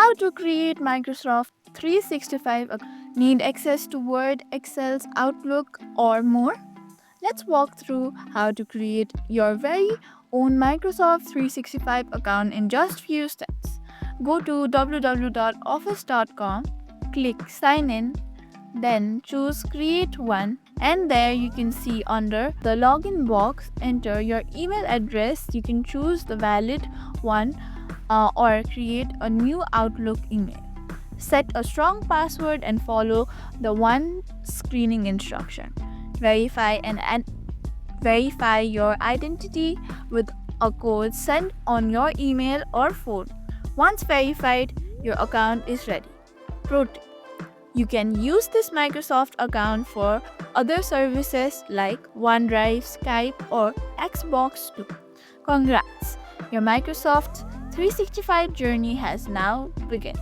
How to create Microsoft 365 Need access to Word, Excel, Outlook, or more? Let's walk through how to create your very own Microsoft 365 account in just few steps. Go to www.office.com, click Sign In, then choose Create One, and there you can see under the login box, enter your email address. You can choose the valid one or create a new Outlook email. Set a strong password and follow the one screening instruction. Verify your identity with a code sent on your email or phone. Once verified, your account is ready. Pro tip: you can use this Microsoft account for other services like OneDrive, Skype, or Xbox too. Congrats! Your Microsoft 365 journey has now begun.